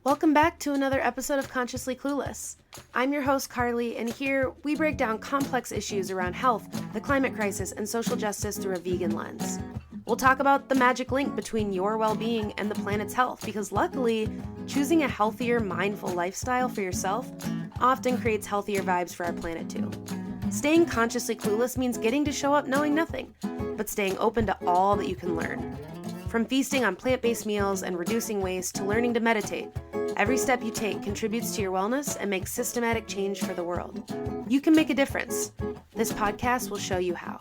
Welcome back to another episode of Consciously Clueless. I'm your host, Carly, and here we break down complex issues around health, the climate crisis, and social justice through a vegan lens. We'll talk about the magic link between your well-being and the planet's health, because luckily, choosing a healthier, mindful lifestyle for yourself often creates healthier vibes for our planet too. Staying consciously clueless means getting to show up knowing nothing, but staying open to all that you can learn. From feasting on plant-based meals and reducing waste to learning to meditate, every step you take contributes to your wellness and makes systematic change for the world. You can make a difference. This podcast will show you how.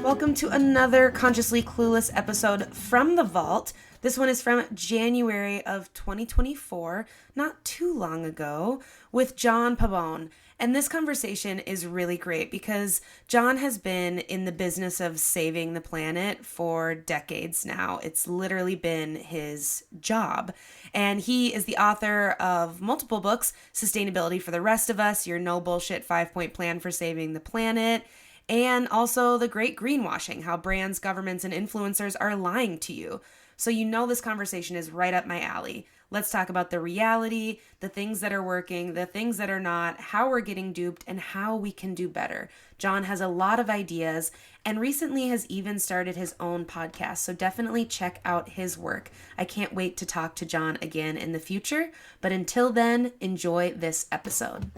Welcome to another Consciously Clueless episode from the vault. This one is from January of 2024, not too long ago, with John Pabon. And this conversation is really great because John has been in the business of saving the planet for decades now. It's literally been his job. And he is the author of multiple books, Sustainability for the Rest of Us, Your No Bullshit 5-Point Plan for Saving the Planet, and also The Great Greenwashing, How Brands, Governments, and Influencers Are Lying to You. So you know this conversation is right up my alley. Let's talk about the reality, the things that are working, the things that are not, how we're getting duped, and how we can do better. John has a lot of ideas and recently has even started his own podcast, so definitely check out his work. I can't wait to talk to John again in the future, but until then, enjoy this episode.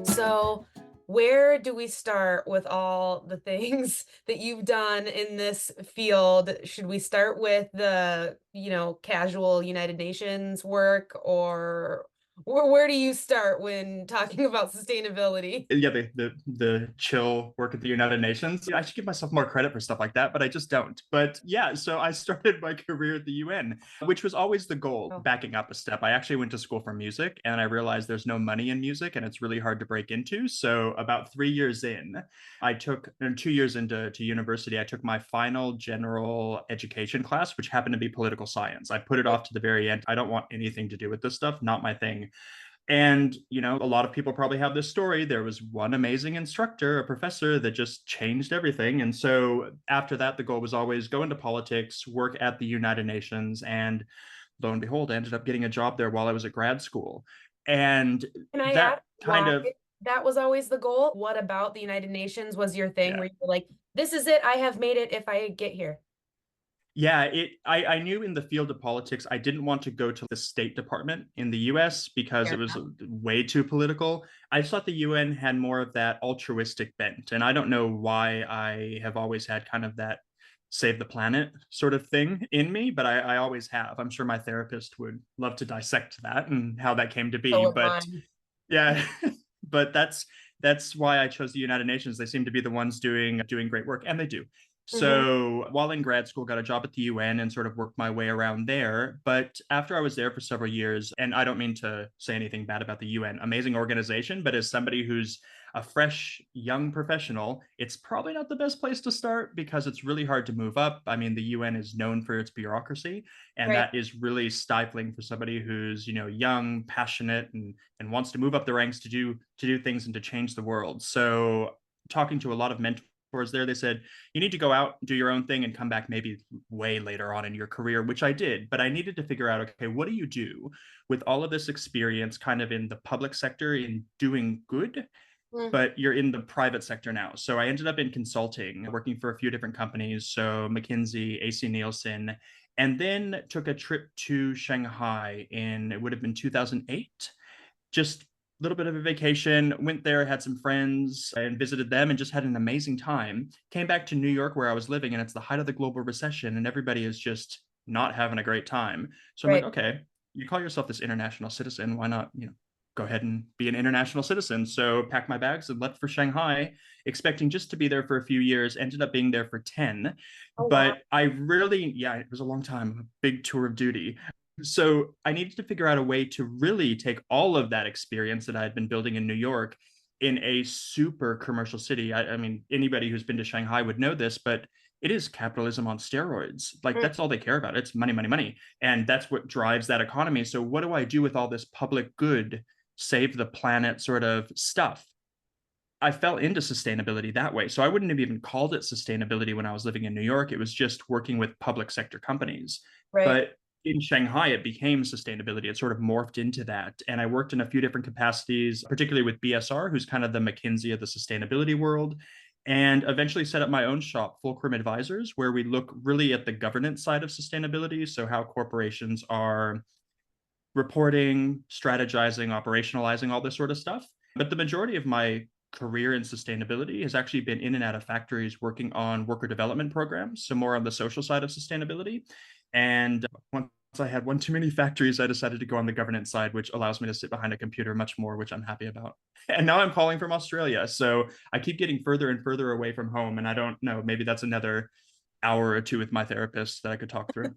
So, where do we start with all the things that you've done in this field? Should we start with the, casual United Nations work, or where do you start when talking about sustainability? Yeah, the chill work at the United Nations. I should give myself more credit for stuff like that, but I just don't. But yeah, so I started my career at the UN, which was always the goal. Oh. Backing up a step, I actually went to school for music, and I realized there's no money in music, and it's really hard to break into. So about 3 years in, I took 2 years into university. I took my final general education class, which happened to be political science. I put it off to the very end. I don't want anything to do with this stuff, not my thing. And, a lot of people probably have this story. There was one amazing instructor, a professor that just changed everything. And so after that, the goal was always go into politics, work at the United Nations. And lo and behold, I ended up getting a job there while I was at grad school. And Can I that ask kind why of that was always the goal? What about the United Nations was your thing yeah. where you were like, this is it, I have made it if I get here? Yeah, I knew in the field of politics, I didn't want to go to the State Department in the US because it Fair was enough. way too political. I just thought the UN had more of that altruistic bent. And I don't know why I have always had kind of that save the planet sort of thing in me, but I always have. I'm sure my therapist would love to dissect that and how that came to So be. would But mine. yeah, but that's why I chose the United Nations. They seem to be the ones doing great work, and they do. Mm-hmm. So while in grad school, got a job at the UN and sort of worked my way around there. But after I was there for several years, and I don't mean to say anything bad about the UN, amazing organization, but as somebody who's a fresh young professional, it's probably not the best place to start because it's really hard to move up. I mean, the UN is known for its bureaucracy, and Right. that is really stifling for somebody who's, young, passionate, and wants to move up the ranks to do things and to change the world. So talking to a lot of mentors there, they said, you need to go out, do your own thing, and come back maybe way later on in your career, which I did. But I needed to figure out, okay, what do you do with all of this experience kind of in the public sector in doing good, Mm. but you're in the private sector now. So I ended up in consulting, working for a few different companies. So McKinsey, AC Nielsen, and then took a trip to Shanghai it would have been 2008. Just a little bit of a vacation, went there, had some friends and visited them and just had an amazing time. Came back to New York where I was living, and it's the height of the global recession and everybody is just not having a great time. So I'm like, Right. okay, you call yourself this international citizen, why not, go ahead and be an international citizen? So packed my bags and left for Shanghai, expecting just to be there for a few years, ended up being there for 10. Oh, wow. But I really, yeah, it was a long time, a big tour of duty. So I needed to figure out a way to really take all of that experience that I had been building in New York in a super commercial city. I mean, anybody who's been to Shanghai would know this, but it is capitalism on steroids. Like, Mm. that's all they care about. It's money, money, money. And that's what drives that economy. So what do I do with all this public good, save the planet sort of stuff? I fell into sustainability that way. So I wouldn't have even called it sustainability when I was living in New York. It was just working with public sector companies. Right. But in Shanghai, it became sustainability. It sort of morphed into that. And I worked in a few different capacities, particularly with BSR, who's kind of the McKinsey of the sustainability world, and eventually set up my own shop, Fulcrum Advisors, where we look really at the governance side of sustainability. So, how corporations are reporting, strategizing, operationalizing, all this sort of stuff. But the majority of my career in sustainability has actually been in and out of factories working on worker development programs, so more on the social side of sustainability. And once I had one too many factories, I decided to go on the governance side, which allows me to sit behind a computer much more, which I'm happy about. And now I'm calling from Australia. So I keep getting further and further away from home. And I don't know, maybe that's another hour or two with my therapist that I could talk through.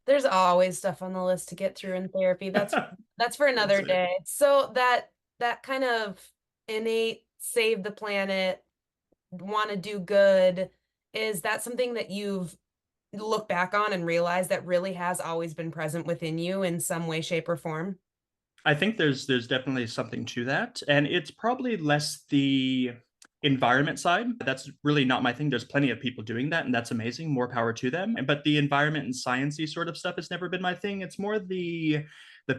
There's always stuff on the list to get through in therapy. That's for That's another it. day. So that kind of innate save the planet, want to do good, is that something that you've looked back on and realized that really has always been present within you in some way, shape, or form? I think there's definitely something to that, and it's probably less the environment side. That's really not my thing. There's plenty of people doing that, and that's amazing. More power to them. But the environment and sciencey sort of stuff has never been my thing. It's more the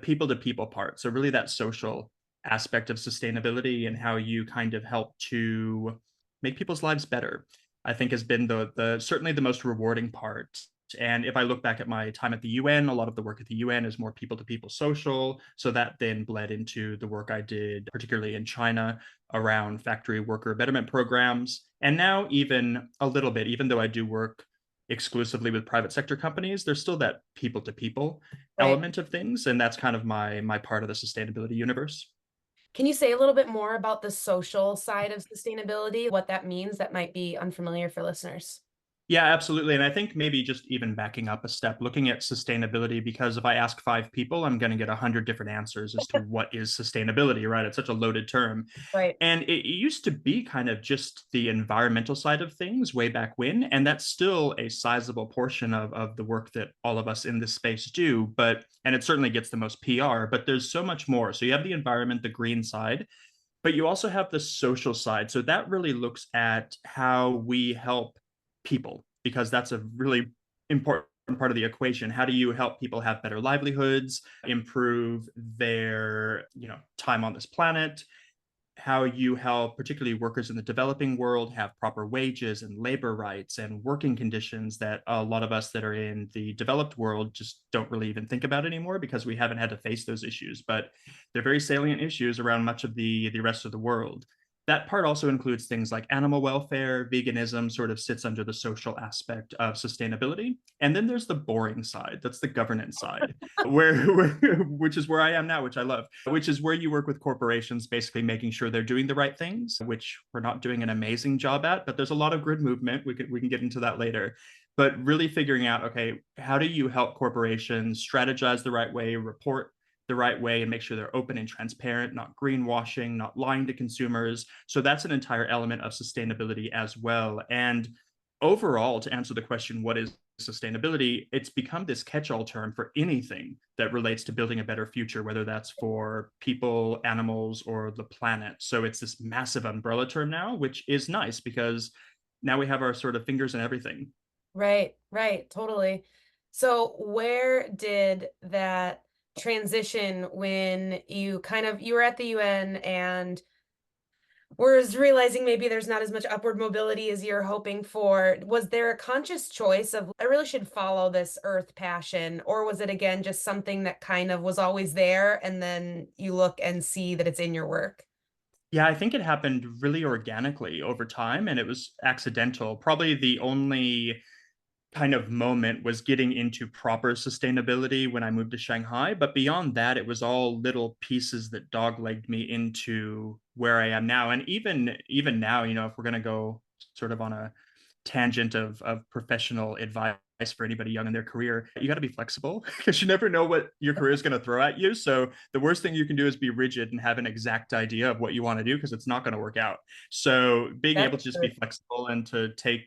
people to people part. So really that social aspect of sustainability and how you kind of help to make people's lives better. I think has been the certainly the most rewarding part. And if I look back at my time at the UN, a lot of the work at the UN is more people to people social. So that then bled into the work I did, particularly in China, around factory worker betterment programs. And now, even a little bit, even though I do work exclusively with private sector companies, there's still that people to people Right. element of things. And that's kind of my part of the sustainability universe. Can you say a little bit more about the social side of sustainability, what that means that might be unfamiliar for listeners? Yeah, absolutely. And I think maybe just even backing up a step, looking at sustainability, because if I ask five people, I'm going to get 100 different answers as to what is sustainability, right? It's such a loaded term. Right. And it used to be kind of just the environmental side of things way back when. And that's still a sizable portion of the work that all of us in this space do. And it certainly gets the most PR, but there's so much more. So you have the environment, the green side, but you also have the social side. So that really looks at how we help people, because that's a really important part of the equation. How do you help people have better livelihoods, improve their, time on this planet? How you help particularly workers in the developing world have proper wages and labor rights and working conditions that a lot of us that are in the developed world just don't really even think about anymore because we haven't had to face those issues, but they're very salient issues around much of the rest of the world. That part also includes things like animal welfare. Veganism sort of sits under the social aspect of sustainability. And then there's the boring side. That's the governance side, which is where I am now, which I love, which is where you work with corporations, basically making sure they're doing the right things, which we're not doing an amazing job at, but there's a lot of grid movement. We can get into that later. But really figuring out, okay, how do you help corporations strategize the right way, report the right way, and make sure they're open and transparent, not greenwashing, not lying to consumers. So that's an entire element of sustainability as well. And overall, to answer the question, what is sustainability? It's become this catch-all term for anything that relates to building a better future, whether that's for people, animals, or the planet. So it's this massive umbrella term now, which is nice because now we have our sort of fingers in everything. Right, right, totally. So where did that transition when you were at the UN and was realizing maybe there's not as much upward mobility as you're hoping for? Was there a conscious choice of I really should follow this earth passion, or was it again just something that kind of was always there and then you look and see that it's in your work? Yeah, I think it happened really organically over time and it was accidental. Probably the only kind of moment was getting into proper sustainability when I moved to Shanghai. But beyond that, it was all little pieces that doglegged me into where I am now. And even now, if we're gonna go sort of on a tangent of professional advice for anybody young in their career, you got to be flexible because you never know what your career is going to throw at you. So the worst thing you can do is be rigid and have an exact idea of what you want to do because it's not going to work out. So being able That's to just be true. flexible and to take,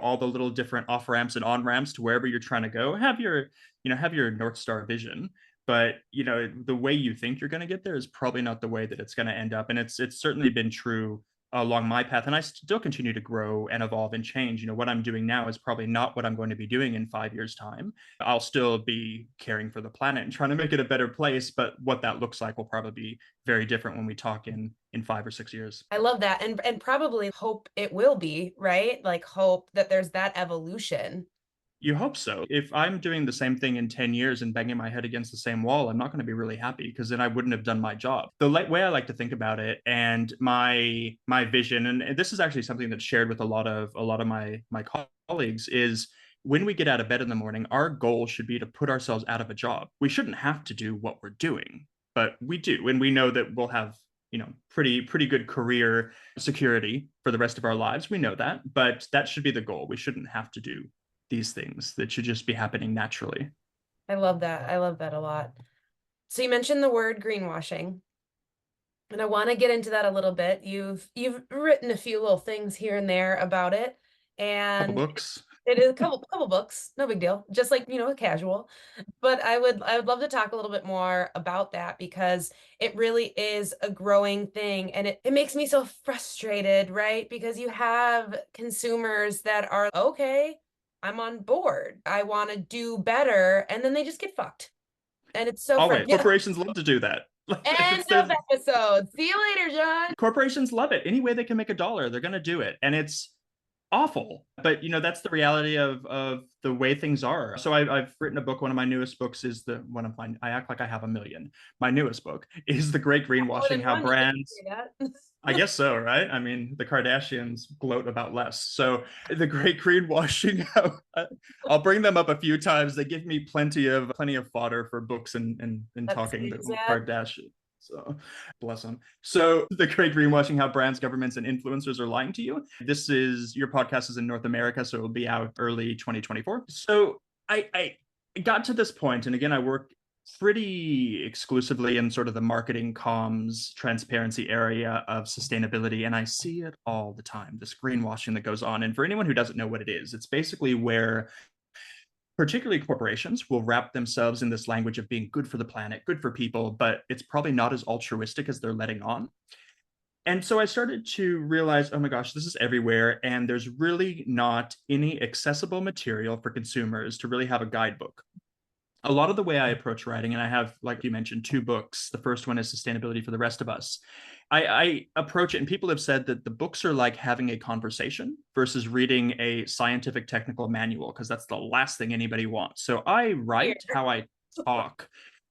all the little different off ramps and on ramps to wherever you're trying to go, have your North Star vision. But the way you think you're going to get there is probably not the way that it's going to end up. And it's certainly been true along my path, and I still continue to grow and evolve and change. What I'm doing now is probably not what I'm going to be doing in 5 years time. I'll still be caring for the planet and trying to make it a better place, but what that looks like will probably be very different when we talk in 5 or 6 years. I love that. And probably hope it will be, right? Like hope that there's that evolution. You hope so. If I'm doing the same thing in 10 years and banging my head against the same wall, I'm not going to be really happy because then I wouldn't have done my job. The way I like to think about it and my vision, and this is actually something that's shared with a lot of my colleagues, is when we get out of bed in the morning, our goal should be to put ourselves out of a job. We shouldn't have to do what we're doing, but we do. And we know that we'll have pretty good career security for the rest of our lives. We know that, but that should be the goal. We shouldn't have to do these things. That should just be happening naturally. I love that. I love that a lot. So you mentioned the word greenwashing, and I want to get into that a little bit. You've written a few little things here and there about it, Couple and books. it is a couple books, no big deal. Just like, casual. But I would love to talk a little bit more about that because it really is a growing thing and it makes me so frustrated, right? Because you have consumers that are okay, I'm on board. I want to do better, and then they just get fucked. And it's so Always, frustrating. corporations love to do that. End of episode. See you later, John. Corporations love it. Any way they can make a dollar, they're going to do it, and it's awful. But that's the reality of the way things are. So I've written a book. One of my newest books is the one of my. I act like I have a million. My newest book is The Great More Greenwashing: than How one, you can Brands. say that. I guess so, right? I mean, the Kardashians gloat about less. So the Great Greenwashing, I'll bring them up a few times. They give me plenty of fodder for books and That's talking the sad. Kardashians. So bless them. So the Great Greenwashing: How Brands, Governments, and Influencers Are Lying to You. Your podcast is in North America, so it will be out early 2024. So I got to this point, and again, I work pretty exclusively in sort of the marketing, comms, transparency area of sustainability, and I see it all the time, this greenwashing that goes on. And for anyone who doesn't know what it is, it's basically where particularly corporations will wrap themselves in this language of being good for the planet, good for people, but it's probably not as altruistic as they're letting on. And so I started to realize, oh my gosh, this is everywhere. And there's really not any accessible material for consumers to really have a guidebook. A lot of the way I approach writing, and I have, like you mentioned, two books. The first one is Sustainability for the Rest of Us. I approach it, and people have said that the books are like having a conversation versus reading a scientific technical manual, because that's the last thing anybody wants. So I Here. write how I talk.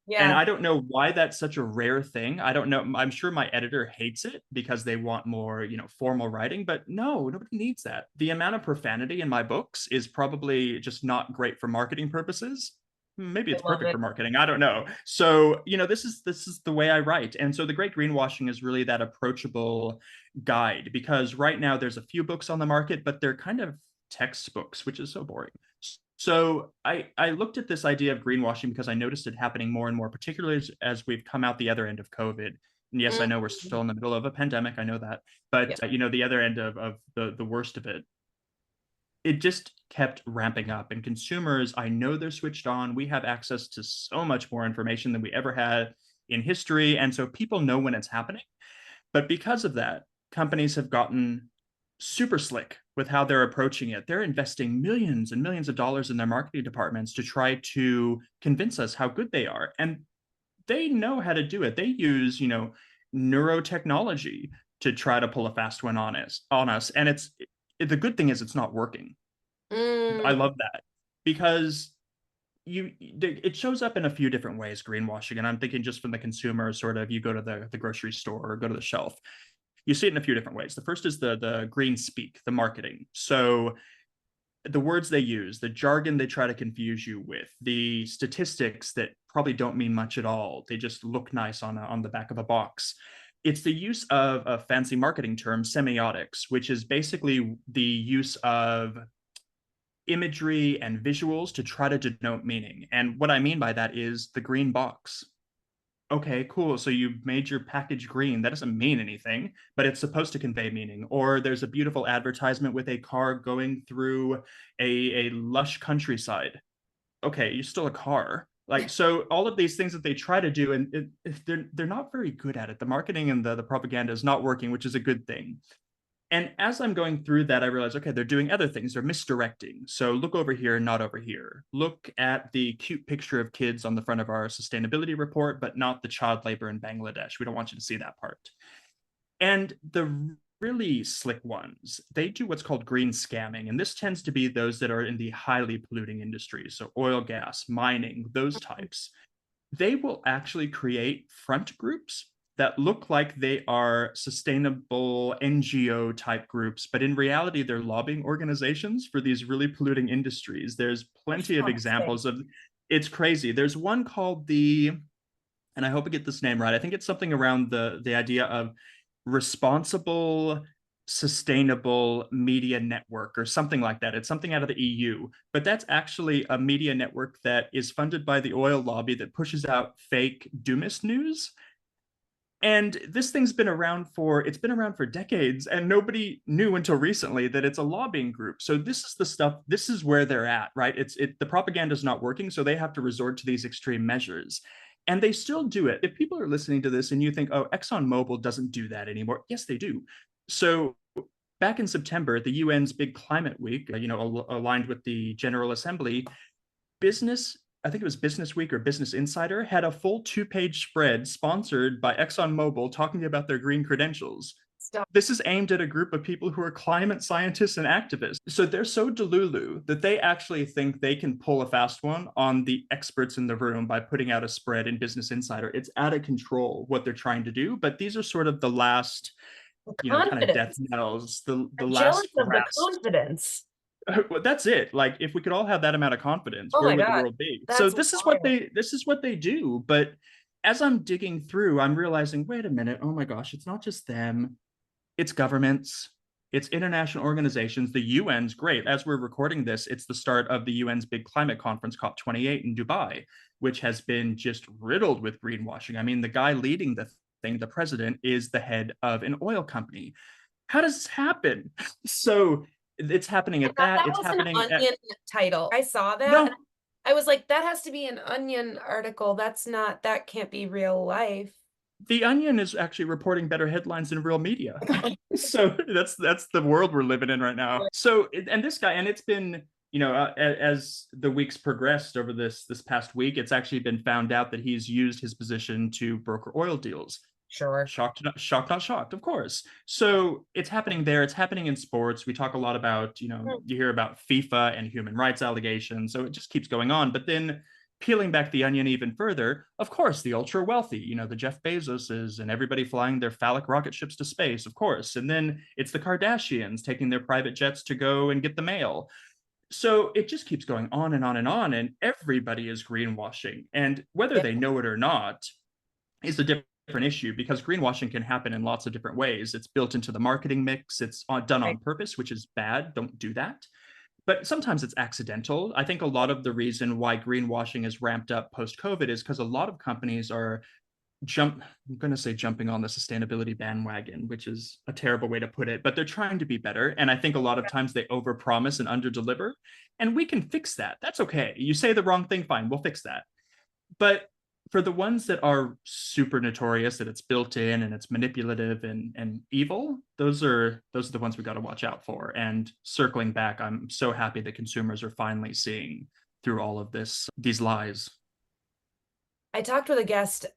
And Yeah. I don't know why that's such a rare thing. I don't know. I'm sure my editor hates it because they want more, formal writing, but no, nobody needs that. The amount of profanity in my books is probably just not great for marketing purposes. Maybe I it's love perfect it. for marketing. I don't know. So, this is the way I write. And so the Great Greenwashing is really that approachable guide, because right now there's a few books on the market, but they're kind of textbooks, which is so boring. So I looked at this idea of greenwashing because I noticed it happening more and more, particularly as we've come out the other end of COVID. And yes, I know we're Mhm. still in the middle of a pandemic. I know that. Yeah. But, the other end of the worst of it, it just kept ramping up. And consumers, I know they're switched on. We have access to so much more information than we ever had in history. And so people know when it's happening. But because of that, companies have gotten super slick with how they're approaching it. They're investing millions and millions of dollars in their marketing departments to try to convince us how good they are. And they know how to do it. They use, neurotechnology to try to pull a fast one on us. And the good thing is it's not working. I Mm. love that because it shows up in a few different ways, greenwashing. And I'm thinking just from the consumer, sort of, you go to the grocery store or go to the shelf, you see it in a few different ways. The first is the green speak, the marketing. So the words they use, the jargon they try to confuse you with, the statistics that probably don't mean much at all. They just look nice on the back of a box. It's the use of a fancy marketing term, semiotics, which is basically the use of imagery and visuals to try to denote meaning. And what I mean by that is the green box. Okay, cool. So you made your package green. That doesn't mean anything, but it's supposed to convey meaning. Or there's a beautiful advertisement with a car going through a lush countryside. Okay, you're still a car. Like, so all of these things that they try to do, and they're not very good at it. The marketing and the propaganda is not working, which is a good thing. And as I'm going through that, I realize, okay, they're doing other things. They're misdirecting. So look over here, not over here. Look at the cute picture of kids on the front of our sustainability report, but not the child labor in Bangladesh. We don't want you to see that part. And the really slick ones, they do what's called green scamming. And this tends to be those that are in the highly polluting industries. So oil, gas, mining, those types. They will actually create front groups that look like they are sustainable NGO type groups, but in reality, they're lobbying organizations for these really polluting industries. There's plenty of examples of it's crazy. There's one called and I hope I get this name right. I think it's something around the idea of responsible sustainable media network or something like that. It's something out of the EU, but that's actually a media network that is funded by the oil lobby that pushes out fake doomist news. And this thing's been around for decades, and nobody knew until recently that it's a lobbying group. So this is the stuff, this is where they're at, right? The propaganda is not working, so they have to resort to these extreme measures. And they still do it. If people are listening to this and you think, oh, ExxonMobil doesn't do that anymore, yes, they do. So back in September, the UN's big climate week, aligned with the General Assembly, I think it was Business Week or Business Insider, had a full 2-page spread sponsored by ExxonMobil talking about their green credentials. Stop. This is aimed at a group of people who are climate scientists and activists. So they're so delulu that they actually think they can pull a fast one on the experts in the room by putting out a spread in Business Insider. It's out of control what they're trying to do, but these are sort of the last, kind of death knells, the last Jealous of the grasp. confidence. Well, that's it. Like, if we could all have that amount of confidence, Oh where my would the God. world be? So That's this is wild. what they do. But as I'm digging through, I'm realizing, wait a minute, oh my gosh, it's not just them, it's governments, it's international organizations. The UN's great. As we're recording this, it's the start of the UN's big climate conference, COP28 in Dubai, which has been just riddled with greenwashing. I mean, the guy leading the thing, the president, is the head of an oil company. How does this happen? So it's happening at that. That It's was an happening at Onion title. I saw that. And no. I was like, that has to be an Onion article. That can't be real life. The Onion is actually reporting better headlines than real media. So that's the world we're living in right now. So, and this guy, and it's been, as the weeks progressed over this past week, it's actually been found out that he's used his position to broker oil deals. Sure. Shocked, not shocked, of course. So it's happening there. It's happening in sports. We talk a lot about, you hear about FIFA and human rights allegations. So it just keeps going on. But then peeling back the onion even further, of course, the ultra wealthy, the Jeff Bezoses and everybody flying their phallic rocket ships to space, of course. And then it's the Kardashians taking their private jets to go and get the mail. So it just keeps going on and on and on. And everybody is greenwashing. And whether they know it or not is a different issue, because greenwashing can happen in lots of different ways. It's built into the marketing mix. It's done on purpose, which is bad. Don't do that. But sometimes it's accidental. I think a lot of the reason why greenwashing is ramped up post-COVID is because a lot of companies are I'm going to say jumping on the sustainability bandwagon, which is a terrible way to put it, but they're trying to be better. And I think a lot of times they overpromise and underdeliver, and we can fix that. That's okay. You say the wrong thing, fine, we'll fix that. But for the ones that are super notorious, that it's built in and it's manipulative and evil, those are the ones we got to watch out for. And circling back, I'm so happy that consumers are finally seeing through all of these lies. I talked with a guest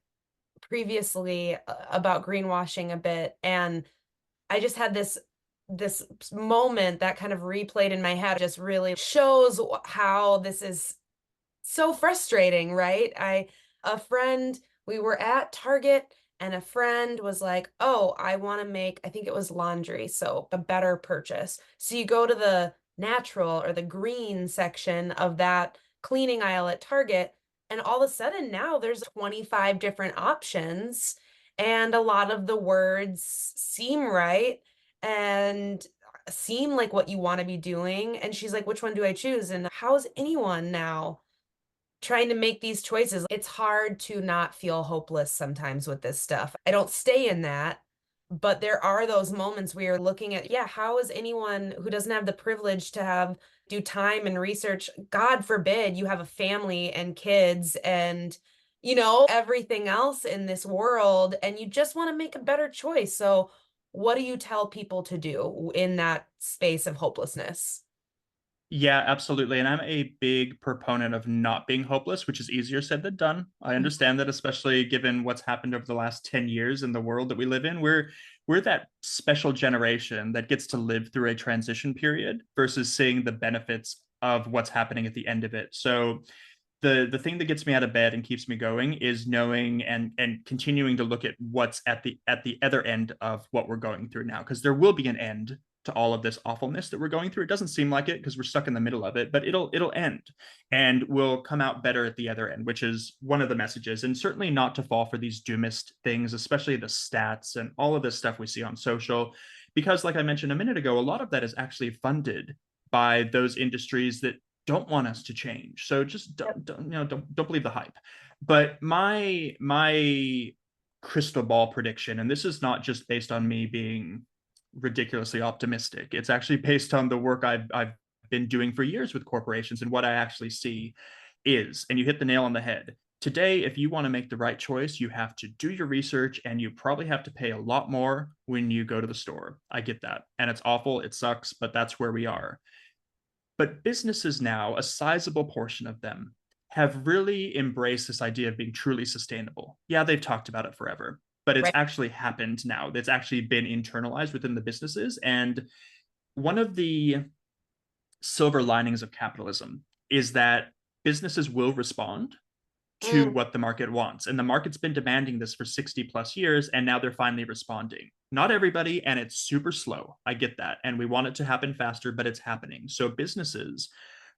previously about greenwashing a bit, and I just had this moment that kind of replayed in my head. It just really shows how this is so frustrating, right? A friend, we were at Target, and a friend was like, oh, I want to make, I think it was laundry soap, a better purchase. So you go to the natural or the green section of that cleaning aisle at Target, and all of a sudden now there's 25 different options, and a lot of the words seem right and seem like what you want to be doing. And she's like, which one do I choose? And how is anyone now trying to make these choices? It's hard to not feel hopeless sometimes with this stuff. I don't stay in that, but there are those moments where you're looking at, yeah, how is anyone who doesn't have the privilege to do time and research, God forbid you have a family and kids and everything else in this world, and you just want to make a better choice. So what do you tell people to do in that space of hopelessness? Yeah, absolutely. And I'm a big proponent of not being hopeless, which is easier said than done. I understand that, especially given what's happened over the last 10 years in the world that we live in. We're that special generation that gets to live through a transition period versus seeing the benefits of what's happening at the end of it. So the thing that gets me out of bed and keeps me going is knowing and continuing to look at what's at the other end of what we're going through now, because there will be an end to all of this awfulness that we're going through. It doesn't seem like it because we're stuck in the middle of it, but it'll end, and we'll come out better at the other end, which is one of the messages. And certainly not to fall for these doomist things, especially the stats and all of this stuff we see on social, because like I mentioned a minute ago, a lot of that is actually funded by those industries that don't want us to change. So just don't believe the hype. But my crystal ball prediction, and this is not just based on me being ridiculously optimistic. It's actually based on the work I've been doing for years with corporations and what I actually see is, and you hit the nail on the head. Today, if you want to make the right choice, you have to do your research and you probably have to pay a lot more when you go to the store. I get that. And it's awful. It sucks, but that's where we are. But businesses now, a sizable portion of them, have really embraced this idea of being truly sustainable. Yeah, they've talked about it forever, but it's Right. actually happened now. It's actually been internalized within the businesses. And one of the silver linings of capitalism is that businesses will respond to Mm, what the market wants. And the market's been demanding this for 60 plus years, and now they're finally responding. Not everybody, and it's super slow. I get that. And we want it to happen faster, but it's happening. So businesses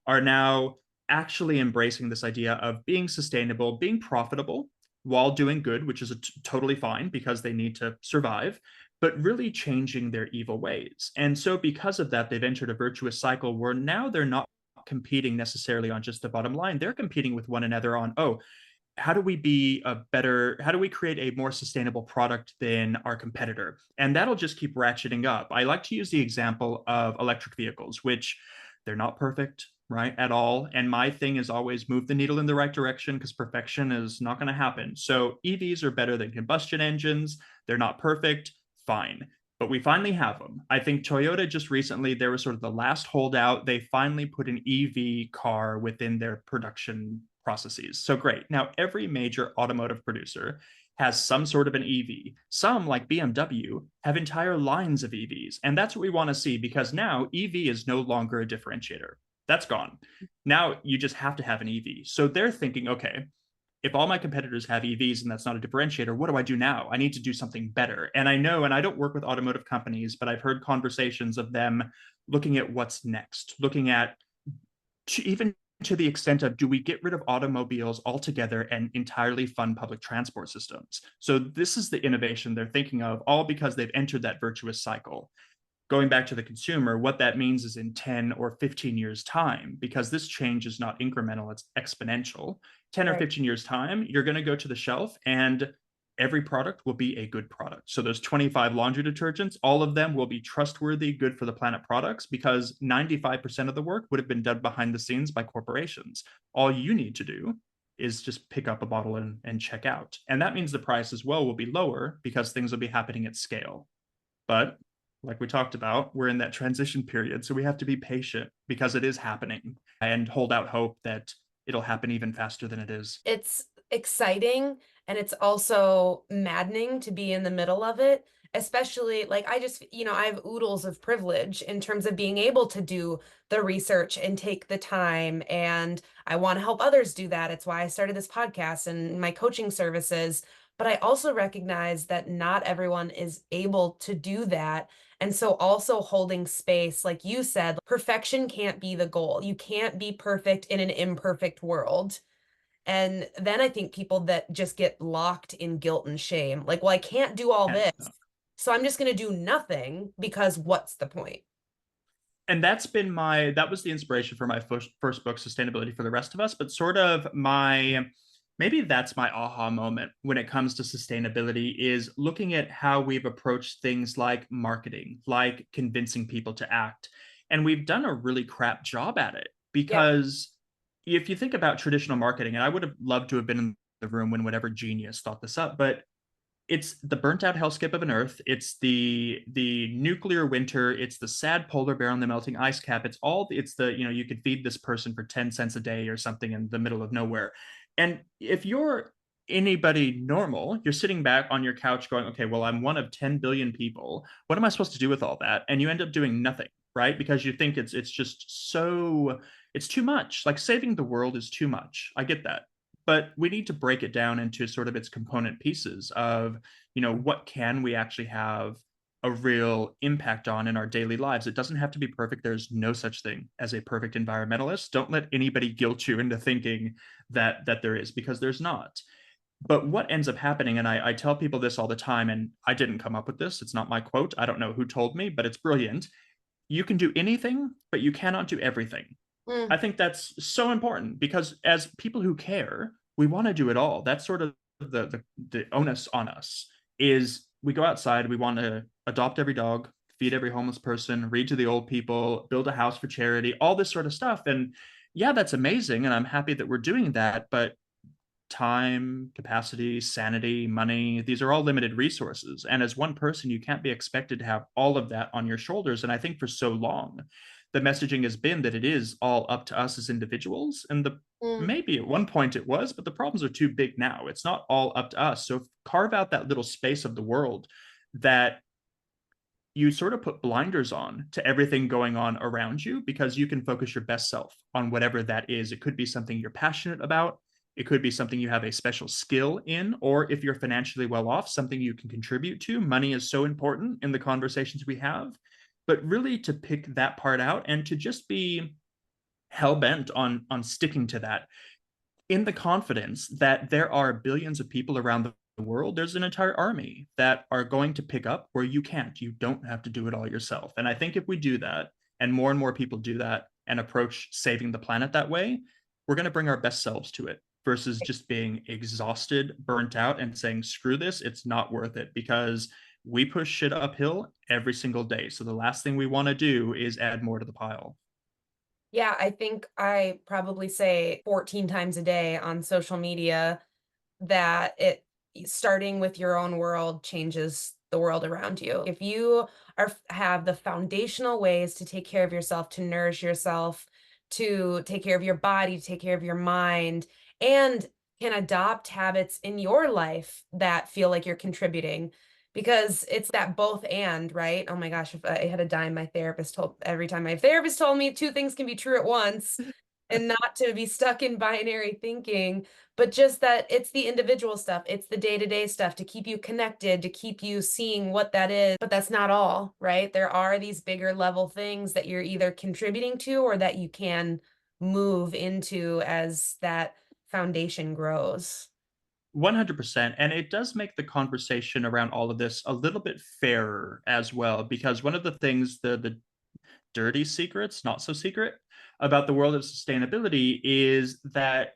are now actually embracing this idea of being sustainable, being profitable while doing good, which is totally fine because they need to survive, but really changing their evil ways. And so, because of that, they've entered a virtuous cycle where now they're not competing necessarily on just the bottom line. They're competing with one another on, oh, how do we create a more sustainable product than our competitor? And that'll just keep ratcheting up. I like to use the example of electric vehicles, which they're not perfect, right, at all. And my thing is always move the needle in the right direction because perfection is not going to happen. So EVs are better than combustion engines. They're not perfect, fine. But we finally have them. I think Toyota just recently, there was sort of the last holdout. They finally put an EV car within their production processes. So great. Now, every major automotive producer has some sort of an EV. Some, like BMW, have entire lines of EVs. And that's what we want to see because now EV is no longer a differentiator. That's gone. Now you just have to have an EV. So they're thinking, okay, if all my competitors have EVs and that's not a differentiator, what do I do now? I need to do something better. And I know, and I don't work with automotive companies, but I've heard conversations of them looking at what's next, looking at even to the extent of do we get rid of automobiles altogether and entirely fund public transport systems? So this is the innovation they're thinking of, all because they've entered that virtuous cycle. Going back to the consumer, what that means is in 10 or 15 years' time, because this change is not incremental, it's exponential. 10 or right. 15 years' time, you're going to go to the shelf and every product will be a good product. So those 25 laundry detergents, all of them will be trustworthy, good for the planet products because 95% of the work would have been done behind the scenes by corporations. All you need to do is just pick up a bottle and check out. And that means the price as well will be lower because things will be happening at scale. But like we talked about, we're in that transition period. So we have to be patient because it is happening and hold out hope that it'll happen even faster than it is. It's exciting and it's also maddening to be in the middle of it, especially like I just, I have oodles of privilege in terms of being able to do the research and take the time. And I want to help others do that. It's why I started this podcast and my coaching services. But I also recognize that not everyone is able to do that. And so also holding space, like you said, perfection can't be the goal. You can't be perfect in an imperfect world. And then I think people that just get locked in guilt and shame, like, well, I can't do all And, this, so I'm just going to do nothing because what's the point? and that was the inspiration for my first book, Sustainability for the Rest of Us, but sort of maybe that's my aha moment when it comes to sustainability is looking at how we've approached things like marketing, like convincing people to act. And we've done a really crap job at it Yeah. because if you think about traditional marketing, and I would have loved to have been in the room when whatever genius thought this up, but it's the burnt out hellscape of an Earth. It's the nuclear winter. It's the sad polar bear on the melting ice cap. It's the, you could feed this person for 10 cents a day or something in the middle of nowhere. And if you're anybody normal, you're sitting back on your couch going, okay, well, I'm one of 10 billion people. What am I supposed to do with all that? And you end up doing nothing, right? Because you think it's just so, it's too much. Like saving the world is too much. I get that. But we need to break it down into sort of its component pieces of, what can we actually have a real impact on in our daily lives. It doesn't have to be perfect. There's no such thing as a perfect environmentalist. Don't let anybody guilt you into thinking that there is, because there's not. But what ends up happening, and I tell people this all the time, and I didn't come up with this, it's not my quote, I don't know who told me, but it's brilliant. You can do anything, but you cannot do everything. I think that's so important, because as people who care, we want to do it all. That's sort of the onus on us, is we go outside, we want to adopt every dog, feed every homeless person, read to the old people, build a house for charity, all this sort of stuff. And yeah, that's amazing. And I'm happy that we're doing that. But time, capacity, sanity, money, these are all limited resources. And as one person, you can't be expected to have all of that on your shoulders. And I think for so long, the messaging has been that it is all up to us as individuals. And Mm. maybe at one point it was, but the problems are too big now. It's not all up to us. So carve out that little space of the world that you sort of put blinders on to everything going on around you, because you can focus your best self on whatever that is. It could be something you're passionate about. It could be something you have a special skill in, or if you're financially well off, something you can contribute to. Money is so important in the conversations we have, but really to pick that part out and to just be hell bent on sticking to that, in the confidence that there are billions of people around the world. There's an entire army that are going to pick up where you can't. You don't have to do it all yourself. And I think if we do that, and more people do that and approach saving the planet that way, we're going to bring our best selves to it, versus just being exhausted, burnt out, and saying, screw this, it's not worth it, because we push shit uphill every single day. So the last thing we want to do is add more to the pile. Yeah, I think I probably say 14 times a day on social media that starting with your own world changes the world around you. If you have the foundational ways to take care of yourself, to nourish yourself, to take care of your body, to take care of your mind, and can adopt habits in your life that feel like you're contributing, because it's that both and, right? Oh my gosh, if I had a dime, my therapist told every time my therapist told me two things can be true at once, and not to be stuck in binary thinking, but just that it's the individual stuff, it's the day-to-day stuff to keep you connected, to keep you seeing what that is. But that's not all, right? There are these bigger level things that you're either contributing to or that you can move into as that foundation grows. 100%. And it does make the conversation around all of this a little bit fairer as well, because one of the things, the dirty secrets, not so secret, about the world of sustainability is that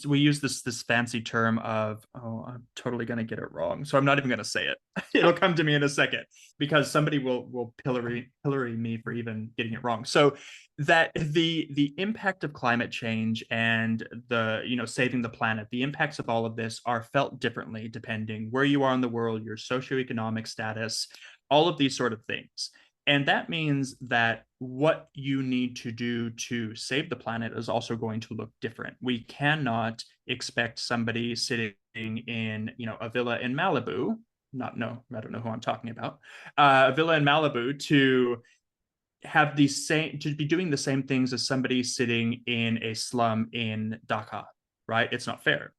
we use this fancy term of, oh, I'm totally going to get it wrong, so I'm not even going to say it. It'll come to me in a second, because somebody will pillory me for even getting it wrong. So that the impact of climate change and the, saving the planet, the impacts of all of this are felt differently depending where you are in the world, your socioeconomic status, all of these sort of things. And that means that what you need to do to save the planet is also going to look different. We cannot expect somebody sitting in, a villa in Malibu, I don't know who I'm talking about, a villa in Malibu, to to be doing the same things as somebody sitting in a slum in Dhaka, right? It's not fair,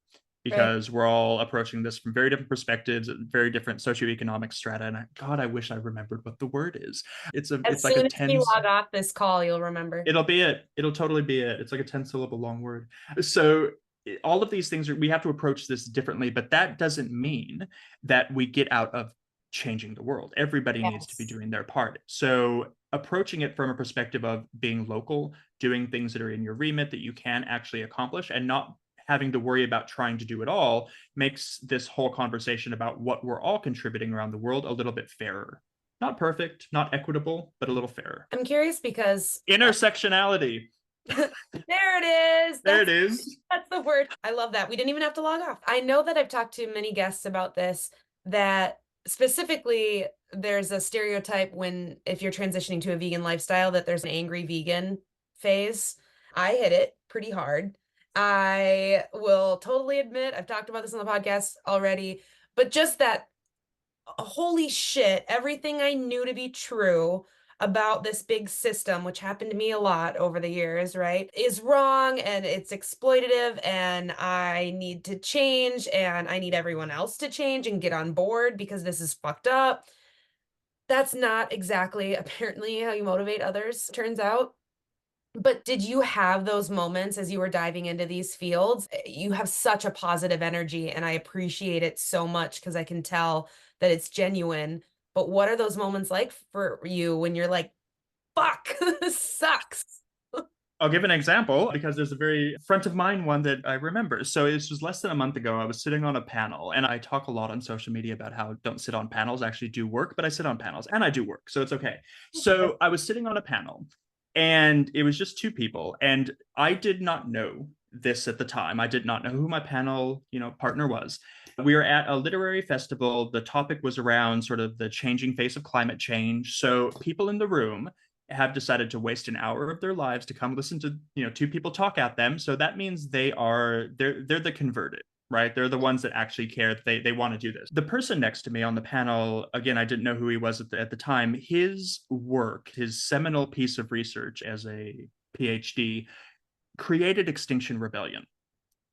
Right. because we're all approaching this from very different perspectives, very different socioeconomic strata. And God, I wish I remembered what the word is. As It's like a soon as we 10, log off this call, you'll remember. it'll be it. It'll totally be it. It's like a 10 syllable long word. So all of these things we have to approach this differently, but that doesn't mean that we get out of changing the world. Everybody needs to be Yes. doing their part. So approaching it from a perspective of being local, doing things that are in your remit that you can actually accomplish, and not having to worry about trying to do it all, makes this whole conversation about what we're all contributing around the world a little bit fairer. Not perfect, not equitable, but a little fairer. I'm curious because Intersectionality. there it is. There it is. That's the word. I love that. We didn't even have to log off. I know that I've talked to many guests about this, that specifically there's a stereotype if you're transitioning to a vegan lifestyle, that there's an angry vegan phase. I hit it pretty hard. I will totally admit, I've talked about this on the podcast already, but just that, holy shit, everything I knew to be true about this big system, which happened to me a lot over the years, right, is wrong and it's exploitative and I need to change and I need everyone else to change and get on board because this is fucked up. That's not exactly apparently how you motivate others, turns out. But did you have those moments as you were diving into these fields? You have such a positive energy, and I appreciate it so much because I can tell that it's genuine. But what are those moments like for you when you're like, fuck, this sucks? I'll give an example because there's a very front of mind one that I remember. So this was less than a month ago. I was sitting on a panel, and I talk a lot on social media about how don't sit on panels, I actually do work, but I sit on panels and I do work. So it's okay. So I was sitting on a panel and it was just two people. And I did not know this at the time. I did not know who my panel, partner was. We were at a literary festival. The topic was around sort of the changing face of climate change. So people in the room have decided to waste an hour of their lives to come listen to two people talk at them. So that means they're the converted, right? They're the ones that actually care. They want to do this. The person next to me on the panel, again, I didn't know who he was at the time. His work, his seminal piece of research as a PhD, created Extinction Rebellion.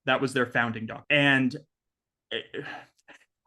That was their founding doc. And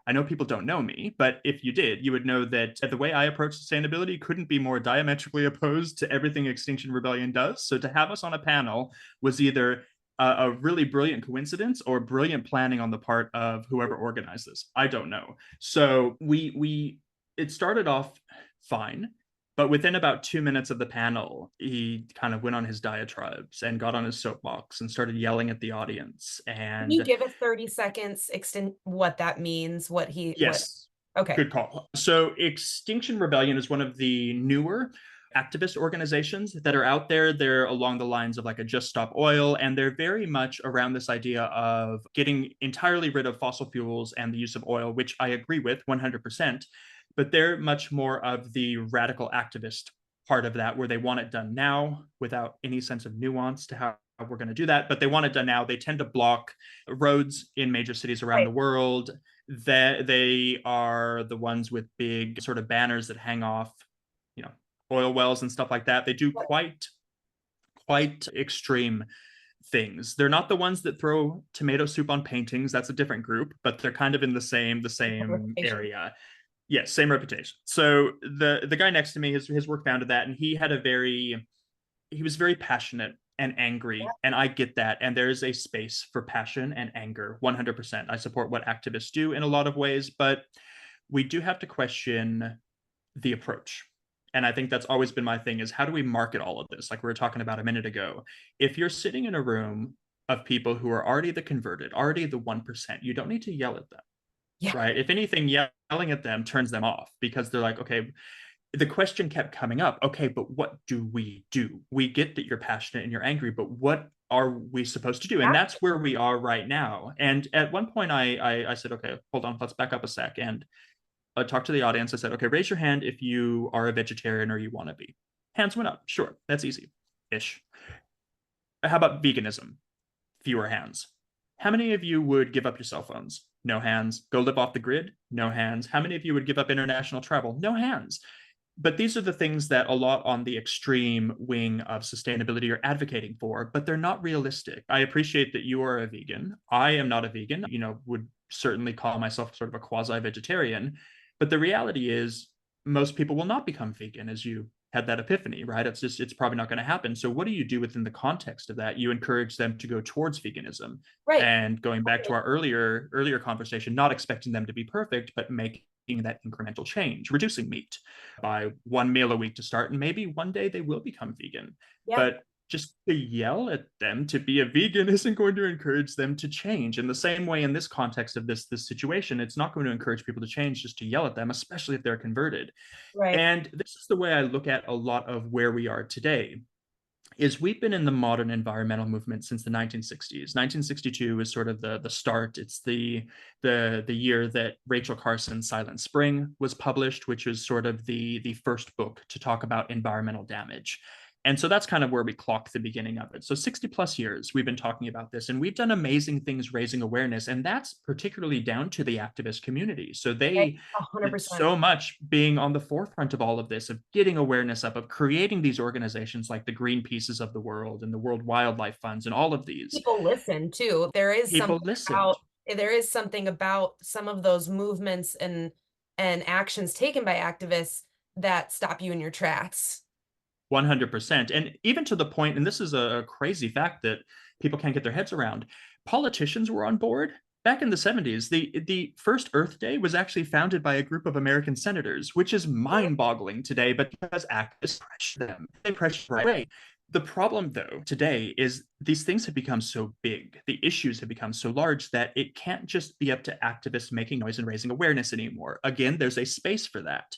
I know people don't know me, but if you did, you would know that the way I approach sustainability couldn't be more diametrically opposed to everything Extinction Rebellion does. So to have us on a panel was either a really brilliant coincidence or brilliant planning on the part of whoever organized this. I don't know. So it started off fine. But within about 2 minutes of the panel, he kind of went on his diatribes and got on his soapbox and started yelling at the audience. Can you And give us 30 seconds extent what that means? yes, Okay. good call. So Extinction Rebellion is one of the newer activist organizations that are out there. They're along the lines of like a Just Stop Oil, and they're very much around this idea of getting entirely rid of fossil fuels and the use of oil, which I agree with 100%. But they're much more of the radical activist part of that, where they want it done now without any sense of nuance to how we're going to do that. But they want it done now. They tend to block roads in major cities around the world. That they are the ones with big sort of banners that hang off, oil wells and stuff like that. They do quite extreme things. They're not the ones that throw tomato soup on paintings. That's a different group, but they're kind of in the same area. Yes, same reputation. So the guy next to me, his work founded that, and he was very passionate and angry, and I get that. And there is a space for passion and anger, 100%. I support what activists do in a lot of ways, but we do have to question the approach. And I think that's always been my thing, is how do we market all of this? Like we were talking about a minute ago. If you're sitting in a room of people who are already the converted, already the 1%, you don't need to yell at them. Yeah. Right? If anything, yelling at them turns them off because they're like, okay, the question kept coming up. Okay, but what do we do? We get that you're passionate and you're angry, but what are we supposed to do? And that's where we are right now. And at one point I said, okay, hold on, let's back up a sec. And I talked to the audience. I said, okay, raise your hand if you are a vegetarian or you want to be. Hands went up. Sure, that's easy-ish. How about veganism? Fewer hands. How many of you would give up your cell phones? No hands. Go live off the grid? No hands. How many of you would give up international travel? No hands. But these are the things that a lot on the extreme wing of sustainability are advocating for, but they're not realistic. I appreciate that you are a vegan. I am not a vegan, would certainly call myself sort of a quasi-vegetarian. But the reality is most people will not become vegan, as you had that epiphany, right? It's probably not going to happen. So what do you do within the context of that? You encourage them to go towards veganism. Right. And going back to our earlier conversation, not expecting them to be perfect, but making that incremental change, reducing meat by one meal a week to start. And maybe one day they will become vegan. Yeah. But just to yell at them to be a vegan isn't going to encourage them to change. In the same way, in this context of this situation, it's not going to encourage people to change just to yell at them, especially if they're converted. Right. And this is the way I look at a lot of where we are today. is we've been in the modern environmental movement since the 1960s. 1962 is sort of the start. It's the year that Rachel Carson's Silent Spring was published, which is sort of the first book to talk about environmental damage. And so that's kind of where we clock the beginning of it. So 60 plus years we've been talking about this, and we've done amazing things raising awareness, and that's particularly down to the activist community. So Right. they did 100%. so much being on the forefront of all of this, of getting awareness up, of creating these organizations like the Greenpeaces of the world and the World Wildlife Funds and all of these. People listen too. People listened. There is something about some of those movements and actions taken by activists that stop you in your tracks. 100%. And even to the point, and this is a crazy fact that people can't get their heads around, politicians were on board. Back in the 70s, the first Earth Day was actually founded by a group of American senators, which is mind boggling today, but because activists pressure them, they pressure right away. The problem, though, today is these things have become so big, the issues have become so large that it can't just be up to activists making noise and raising awareness anymore. Again, there's a space for that.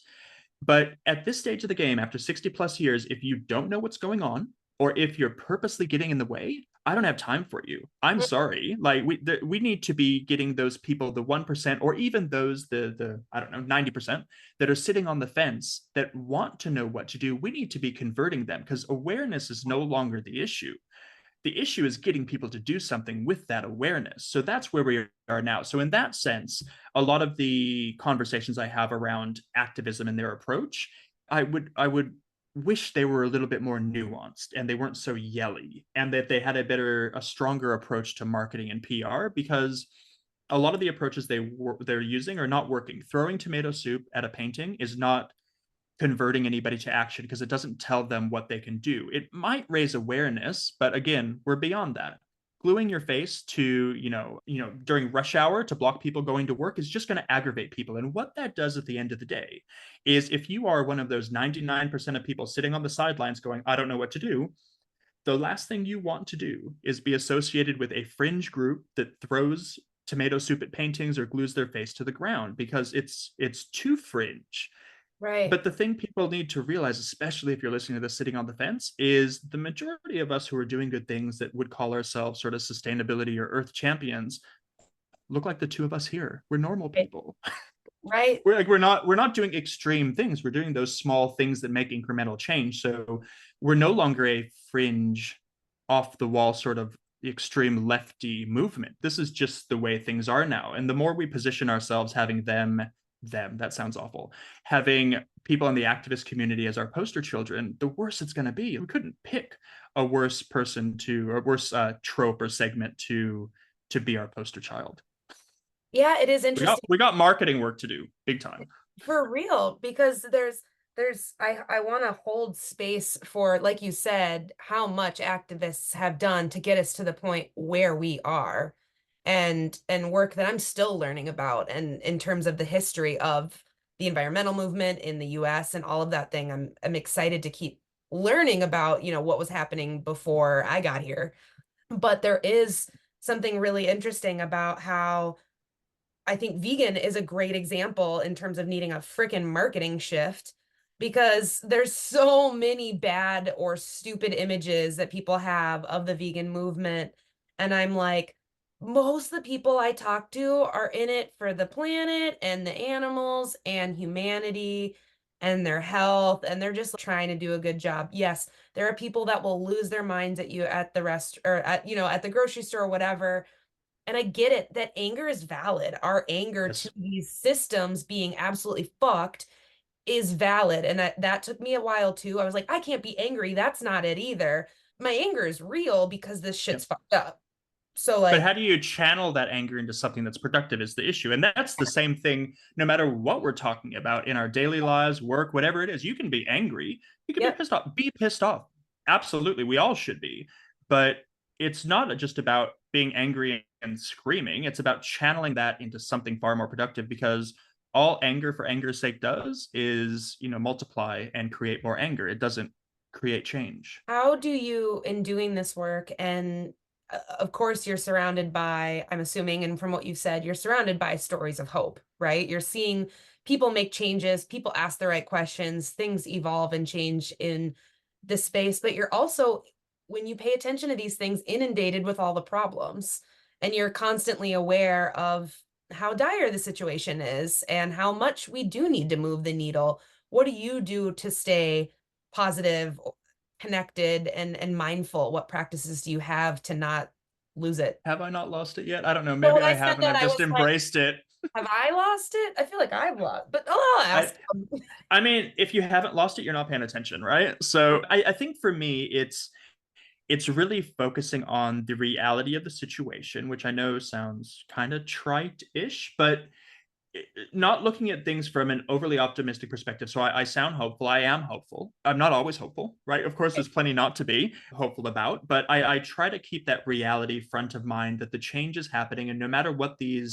But at this stage of the game, after 60 plus years, if you don't know what's going on, or if you're purposely getting in the way, I don't have time for you. I'm sorry. Like we need to be getting those people, the 1%, or even those the I don't know 90% that are sitting on the fence that want to know what to do. We need to be converting them, because awareness is no longer the issue. The issue is getting people to do something with that awareness. So that's where we are now. So in that sense, a lot of the conversations I have around activism and their approach, I would wish they were a little bit more nuanced and they weren't so yelly, and that they had a stronger approach to marketing and PR, because a lot of the approaches they're using are not working. Throwing tomato soup at a painting is not converting anybody to action, because it doesn't tell them what they can do. It might raise awareness, but again, we're beyond that. Gluing your face to, during rush hour to block people going to work is just going to aggravate people. And what that does at the end of the day is, if you are one of those 99% of people sitting on the sidelines going, I don't know what to do, the last thing you want to do is be associated with a fringe group that throws tomato soup at paintings or glues their face to the ground, because it's too fringe. Right. But the thing people need to realize, especially if you're listening to this sitting on the fence, is the majority of us who are doing good things that would call ourselves sort of sustainability or earth champions look like the two of us here. We're normal people. Right. We're not doing extreme things. We're doing those small things that make incremental change. So we're no longer a fringe, off the wall sort of extreme lefty movement. This is just the way things are now. And the more we position ourselves having that sounds awful, having people in the activist community as our poster children, the worse it's going to be. We couldn't pick a worse person or worse trope or segment to be our poster child. Yeah, it is We got, interesting. we got marketing work to do, big time. For real, because I want to hold space for, like you said, how much activists have done to get us to the point where we are, and work that I'm still learning about, and in terms of the history of the environmental movement in the US and all of that thing. I'm excited to keep learning about, what was happening before I got here. But there is something really interesting about how I think vegan is a great example in terms of needing a freaking marketing shift, because there's so many bad or stupid images that people have of the vegan movement. And I'm like, most of the people I talk to are in it for the planet and the animals and humanity and their health, and they're just trying to do a good job. Yes, there are people that will lose their minds at you at the rest, or at the grocery store or whatever, and I get it that anger is valid. Our anger Yes. to these systems being absolutely fucked is valid. And that took me a while too. I was like, I can't be angry. That's not it either. My anger is real because this Yep. shit's fucked up. So But like, how do you channel that anger into something that's productive is the issue. And that's the same thing no matter what we're talking about in our daily lives, work, whatever it is. You can be angry. You can be yep. pissed off. Be pissed off. Absolutely. We all should be. But it's not just about being angry and screaming. It's about channeling that into something far more productive, because all anger for anger's sake does is, multiply and create more anger. It doesn't create change. How do you, in doing this work, and of course you're surrounded by, I'm assuming, and from what you've said, you're surrounded by stories of hope, right? You're seeing people make changes, people ask the right questions, things evolve and change in this space, but you're also when you pay attention to these things, inundated with all the problems, and you're constantly aware of how dire the situation is and how much we do need to move the needle. What do you do to stay positive, connected, and mindful? What practices do you have to not lose it? Have I not lost it yet? I don't know. So Maybe when I I said haven't. that, I've I just was like, embraced it. have I lost it? I feel like I've lost, but oh, I'll I ask. I mean, if you haven't lost it, you're not paying attention, right? So I think for me, it's really focusing on the reality of the situation, which I know sounds kind of trite-ish, but not looking at things from an overly optimistic perspective. So I sound hopeful. I am hopeful. I'm not always hopeful, right? Of course, there's plenty not to be hopeful about, but I try to keep that reality front of mind that the change is happening. And no matter what the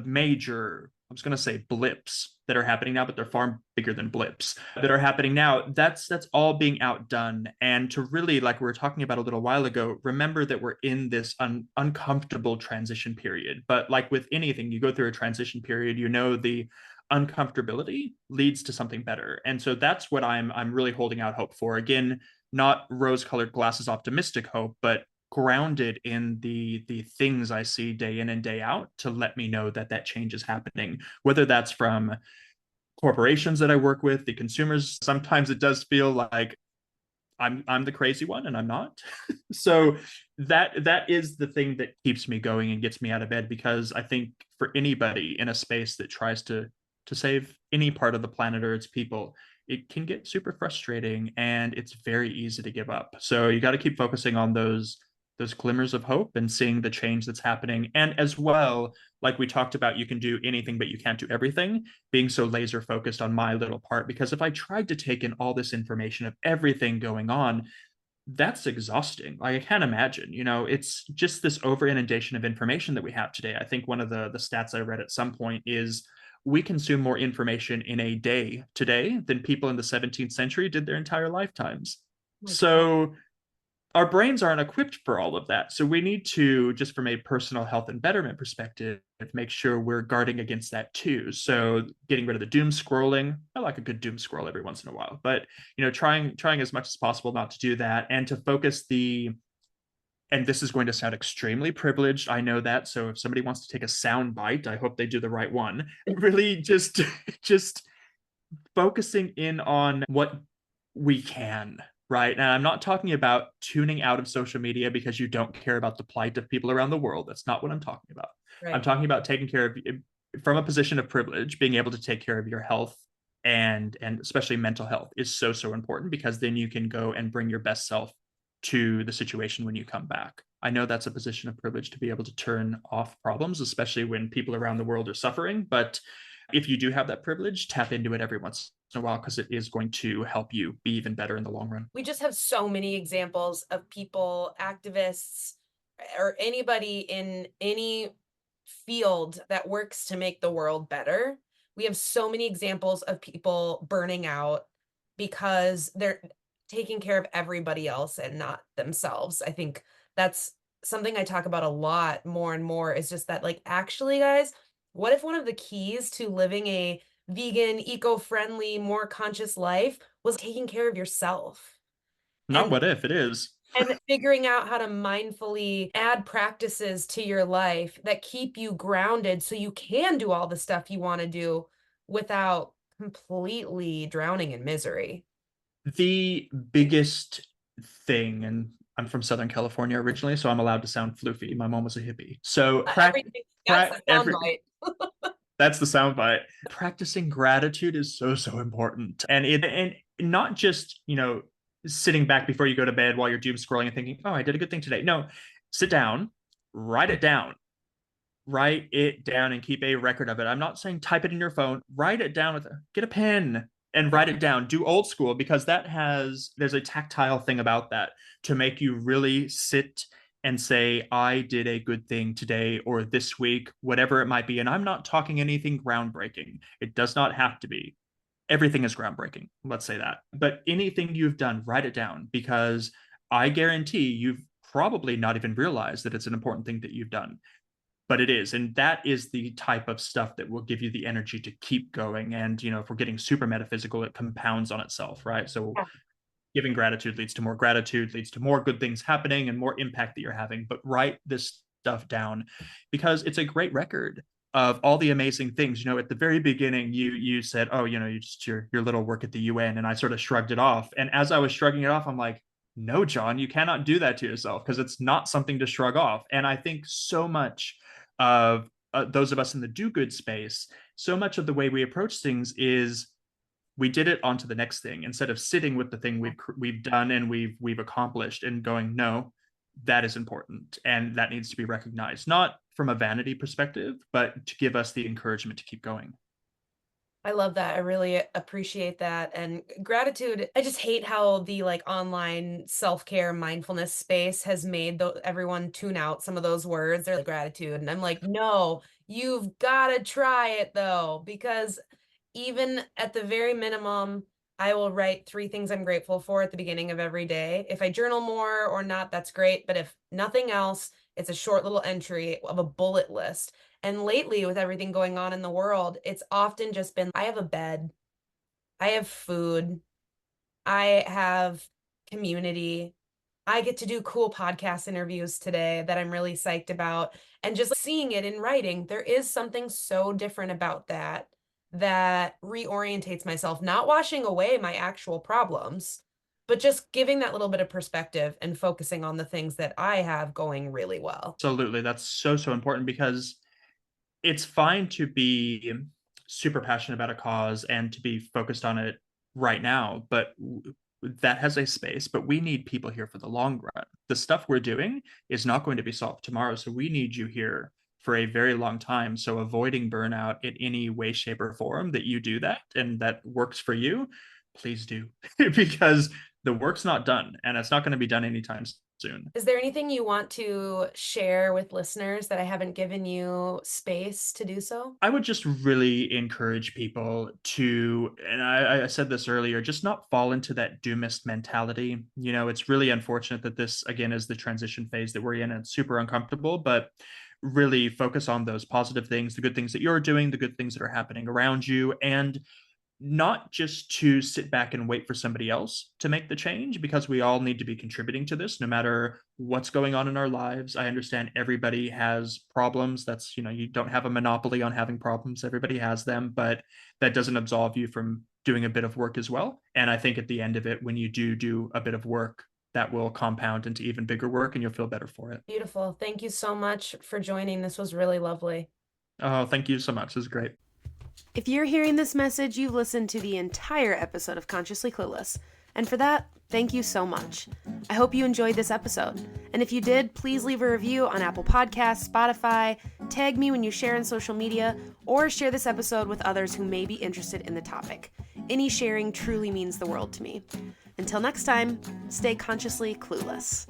major, I was going to say blips that are happening now, but they're far bigger than blips that are happening now. That's all being outdone. And to really, like we were talking about a little while ago, remember that we're in this uncomfortable transition period. But like with anything, you go through a transition period, you know, the uncomfortability leads to something better. And so that's what I'm really holding out hope for. Again, not rose-colored glasses optimistic hope, but grounded in the things I see day in and day out to let me know that that change is happening, whether that's from corporations that I work with, the consumers. Sometimes it does feel like I'm the crazy one and I'm not. So that is the thing that keeps me going and gets me out of bed, because I think for anybody in a space that tries to save any part of the planet or its people, it can get super frustrating and it's very easy to give up. So you got to keep focusing on those glimmers of hope and seeing the change that's happening. And as well, like we talked about, you can do anything, but you can't do everything, being so laser focused on my little part. Because if I tried to take in all this information of everything going on, that's exhausting. Like, I can't imagine, it's just this over inundation of information that we have today. I think one of the stats I read at some point is we consume more information in a day today than people in the 17th century did their entire lifetimes. Oh my God. So our brains aren't equipped for all of that. So we need to, just from a personal health and betterment perspective, make sure we're guarding against that too. So getting rid of the doom scrolling. I like a good doom scroll every once in a while, but trying as much as possible not to do that, and to focus and this is going to sound extremely privileged, I know that. So if somebody wants to take a sound bite, I hope they do the right one. Really just focusing in on what we can, right? And I'm not talking about tuning out of social media because you don't care about the plight of people around the world. That's not what I'm talking about. I'm Right. talking about taking care of, from a position of privilege, being able to take care of your health, and especially mental health is so important, because then you can go and bring your best self to the situation when you come back. I know that's a position of privilege to be able to turn off problems, especially when people around the world are suffering. But if you do have that privilege, tap into it every once in a while, because it is going to help you be even better in the long run. We just have so many examples of people, activists, or anybody in any field that works to make the world better. We have so many examples of people burning out because they're taking care of everybody else and not themselves. I think that's something I talk about a lot more and more, is just that, like, actually, guys, what if one of the keys to living a vegan, eco-friendly, more conscious life was taking care of yourself? Not And what if, it is. figuring out how to mindfully add practices to your life that keep you grounded so you can do all the stuff you want to do without completely drowning in misery. The biggest thing, and I'm from Southern California originally, so I'm allowed to sound floofy. My mom was a hippie. So Everything, that's the soundbite. that's the soundbite. Practicing gratitude is so important. And not just, sitting back before you go to bed while you're doom scrolling and thinking, oh, I did a good thing today. No, sit down, write it down. Write it down and keep a record of it. I'm not saying type it in your phone. Write it down get a pen and write it down. Do old school, because there's a tactile thing about that to make you really sit and say, I did a good thing today or this week, whatever it might be. And I'm not talking anything groundbreaking. It does not have to be. Everything is groundbreaking. Let's say that. But anything you've done, write it down, because I guarantee you've probably not even realized that it's an important thing that you've done, but it is. And that is the type of stuff that will give you the energy to keep going. And if we're getting super metaphysical, it compounds on itself, right? So Yeah. Giving gratitude leads to more gratitude, leads to more good things happening and more impact that you're having. But write this stuff down because it's a great record of all the amazing things. At the very beginning, you said, "Oh, you just your little work at the UN," and I sort of shrugged it off. And as I was shrugging it off, I'm like, "No, John, you cannot do that to yourself because it's not something to shrug off." And I think so much of those of us in the do-good space, so much of the way we approach things is we did it onto the next thing instead of sitting with the thing we've done and we've accomplished and going, no, that is important and that needs to be recognized, not from a vanity perspective, but to give us the encouragement to keep going. I love that. I really appreciate that. And gratitude, I just hate how the like online self-care mindfulness space has made everyone tune out some of those words. They're like gratitude. And I'm like, no, you've got to try it though, because even at the very minimum, I will write 3 things I'm grateful for at the beginning of every day. If I journal more or not, that's great. But if nothing else, it's a short little entry of a bullet list. And lately, with everything going on in the world, it's often just been I have a bed, I have food, I have community. I get to do cool podcast interviews today that I'm really psyched about. And just seeing it in writing, there is something so different about that reorientates myself, not washing away my actual problems, but just giving that little bit of perspective and focusing on the things that I have going really well. Absolutely. That's so, so important because it's fine to be super passionate about a cause and to be focused on it right now, but that has a space, but we need people here for the long run. The stuff we're doing is not going to be solved tomorrow, so we need you here for a very long time. So avoiding burnout in any way, shape, or form that you do that and that works for you, please do because the work's not done and it's not going to be done anytime soon. Is there anything you want to share with listeners that I haven't given you space to do so? I would just really encourage people to, and I said this earlier, just not fall into that doomist mentality. It's really unfortunate that this, again, is the transition phase that we're in and it's super uncomfortable, but really focus on those positive things, the good things that you're doing, the good things that are happening around you, and not just to sit back and wait for somebody else to make the change because we all need to be contributing to this no matter what's going on in our lives. I understand everybody has problems. That's, you don't have a monopoly on having problems. Everybody has them, but that doesn't absolve you from doing a bit of work as well. And I think at the end of it, when you do a bit of work, that will compound into even bigger work and you'll feel better for it. Beautiful. Thank you so much for joining. This was really lovely. Oh, thank you so much. This is great. If you're hearing this message, you've listened to the entire episode of Consciously Clueless. And for that, thank you so much. I hope you enjoyed this episode. And if you did, please leave a review on Apple Podcasts, Spotify, tag me when you share on social media, or share this episode with others who may be interested in the topic. Any sharing truly means the world to me. Until next time, stay consciously clueless.